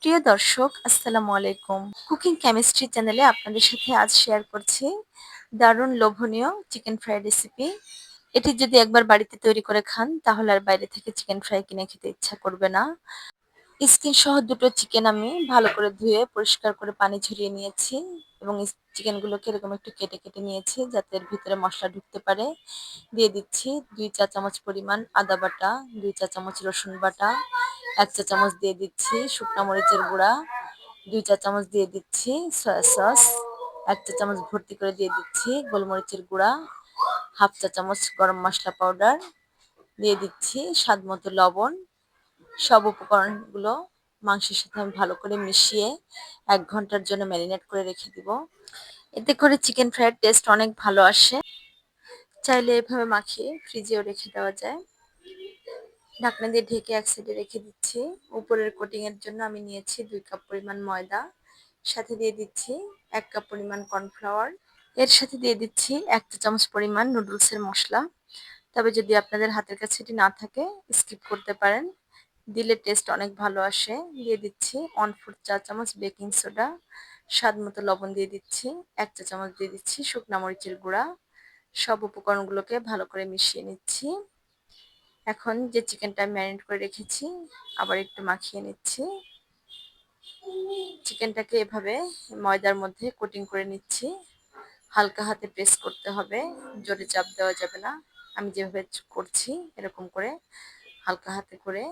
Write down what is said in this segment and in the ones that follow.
প্রিয় দর্শক, আসসালামু আলাইকুম। কুকিং কেমিস্ট্রি চ্যানেলে আপনাদের সাথে আজ শেয়ার করছি দারুণ লোভনীয় চিকেন ফ্রাই রেসিপি। এটি যদি একবার বাড়িতে তৈরি করে খান তাহলে আর বাইরে থেকে চিকেন ফ্রাই কিনে খেতে ইচ্ছা করবে না। স্কিন সহ দুটো চিকেন আমি ভালো করে ধুয়ে পরিষ্কার করে পানি ঝরিয়ে নিয়েছি এবং চিকেনগুলোকে এরকম একটু কেটে কেটে নিয়েছি যাতে এর ভিতরে মশলা ঢুকতে পারে। দিয়ে দিচ্ছি 2 চা চামচ পরিমাণ আদা বাটা, 2 চা চামচ রসুন বাটা, 1 চা চামচ দিয়ে দিচ্ছি শুকনো মরিচের গুঁড়া, 2 চা চামচ দিয়ে দিচ্ছি সয়া সস, 1 চা চামচ ভর্তি করে দিয়ে দিচ্ছি গোলমরিচের গুঁড়া, হাফ চা চামচ গরম মশলা পাউডার, দিয়ে দিচ্ছি স্বাদ মতো লবণ। সব উপকরণগুলো মাংসের সাথে আমি ভালো করে মিশিয়ে 1 ঘন্টার জন্য ম্যারিনেট করে রেখে দিব। এতে করে চিকেন ফ্রাইয়ের টেস্ট অনেক ভালো আসে। চাইলে এভাবে মাখিয়ে ফ্রিজেও রেখে দেওয়া যায়। ঢাকনা দিয়ে ঢেকে এক সাইডে রেখে দিচ্ছি। উপরের কোটিং এর জন্য আমি নিয়েছি 2 কাপ পরিমাণ ময়দা, সাথে দিয়ে দিচ্ছি 1 কাপ পরিমাণ কর্নফ্লাওয়ার, এর সাথে দিয়ে দিচ্ছি 1 চা চামচ পরিমাণ নুডলসের মশলা। তবে যদি আপনাদের হাতের কাছে এটি না থাকে স্কিপ করতে পারেন, দিলে টেস্ট অনেক ভালো আসে। দিয়ে দিচ্ছি 1/4 চা চামচ বেকিং সোডা, স্বাদ মতো লবণ দিয়ে দিচ্ছি, 1 চা চামচ দিয়ে দিচ্ছি শুকনা মরিচের গুঁড়া। সব উপকরণগুলোকে ভালো করে মিশিয়ে নিচ্ছি। এখন যে চিকেনটা ম্যারিনেট করে রেখেছি আবার একটু মাখিয়ে নিচ্ছি। চিকেনটাকে এভাবে ময়দার মধ্যে কোটিং করে নিচ্ছি। হালকা হাতে প্রেস করতে হবে, জোরে চাপ দেওয়া যাবে না। আমি যেভাবে করছি এরকম করে হালকা হাতে করে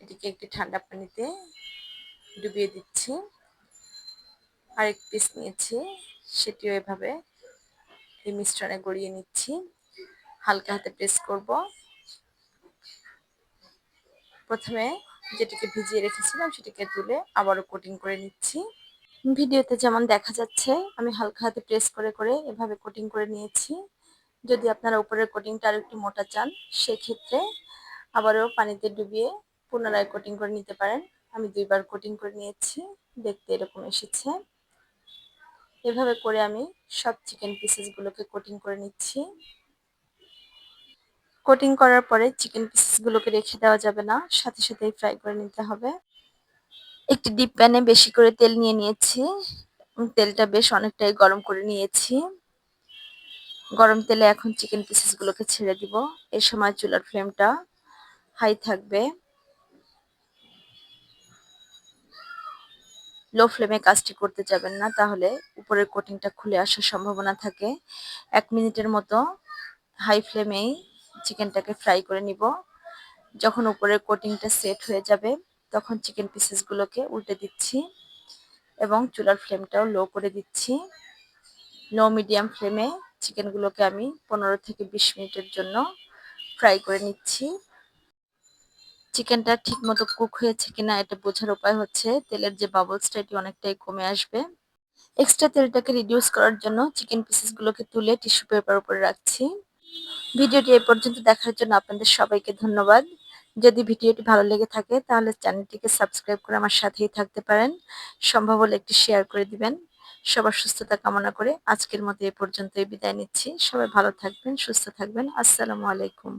এটিকে একটি ঠান্ডা পানিতে ডুবিয়ে দিচ্ছি। আরেক পিস নিয়েছি, সেটিও এভাবে এই মিশ্রণে গড়িয়ে নিচ্ছি। হালকা হাতে প্রেস করব। প্রথমে যেটিকে ভিজিয়ে রেখেছিলাম সেটিকে তুলে আবারও কোটিং করে নিচ্ছি। ভিডিওতে যেমন দেখা যাচ্ছে আমি হালকা হাতে প্রেস করে করে এভাবে কোটিং করে নিয়েছি। যদি আপনারা উপরের কোটিংটা আর একটু মোটা চান সেক্ষেত্রে আবারও পানিতে ডুবিয়ে পুনরায় কোটিং করে নিতে পারেন। আমি 2 বার কোটিং করে নিয়েছি, দেখতে এরকম এসেছে। এভাবে করে আমি সব চিকেন পিসেসগুলোকে কোটিং করে নিচ্ছি। কোটিং করার পরে চিকেন পিসেসগুলোকে রেখে দেওয়া যাবে না, সাথে সাথেই ফ্রাই করে নিতে হবে। একটি ডিপ প্যানে বেশি করে তেল নিয়ে নিয়েছি। তেলটা বেশ অনেকটাই গরম করে নিয়েছি। গরম তেলে এখন চিকেন পিসেসগুলোকে ছেড়ে দিব। এই সময় চুলার ফ্লেমটা হাই থাকবে। লো ফ্লেমে কাজটি করতে যাবেন না, তাহলে উপরের কোটিংটা খুলে আসার সম্ভাবনা থাকে। 1 মিনিটের মতো হাই ফ্লেমেই চিকেনটাকে ফ্রাই করে নিব। যখন উপরের কোটিংটা সেট হয়ে যাবে তখন চিকেন পিসেসগুলোকে উল্টে দিচ্ছি এবং চুলার ফ্লেমটাও লো করে দিচ্ছি। লো মিডিয়াম ফ্লেমে চিকেনগুলোকে আমি 15 থেকে 20 মিনিটের জন্য ফ্রাই করে নিচ্ছি। চিকেনটা ঠিকমতো কুক হয়েছে কিনা এটা বোঝার উপায় হচ্ছে তেলের যে বাবলসটা এটি অনেকটাই কমে আসবে। এক্সট্রা তেলটাকে রিডিউস করার জন্য চিকেন পিসেসগুলোকে তুলে টিস্যু পেপার উপরে রাখছি। ভিডিওটি এই পর্যন্ত দেখার জন্য আপনাদের সবাইকে ধন্যবাদ। যদি ভিডিওটি ভালো লেগে থাকে তাহলে চ্যানেলটিকে সাবস্ক্রাইব করে আমার সাথেই থাকতে পারেন। সম্ভব হলে একটি শেয়ার করে দিবেন। সবার সুস্থতা কামনা করে আজকের মতো এই পর্যন্তই বিদায় নিচ্ছি। সবাই ভালো থাকবেন, সুস্থ থাকবেন। আসসালামু আলাইকুম।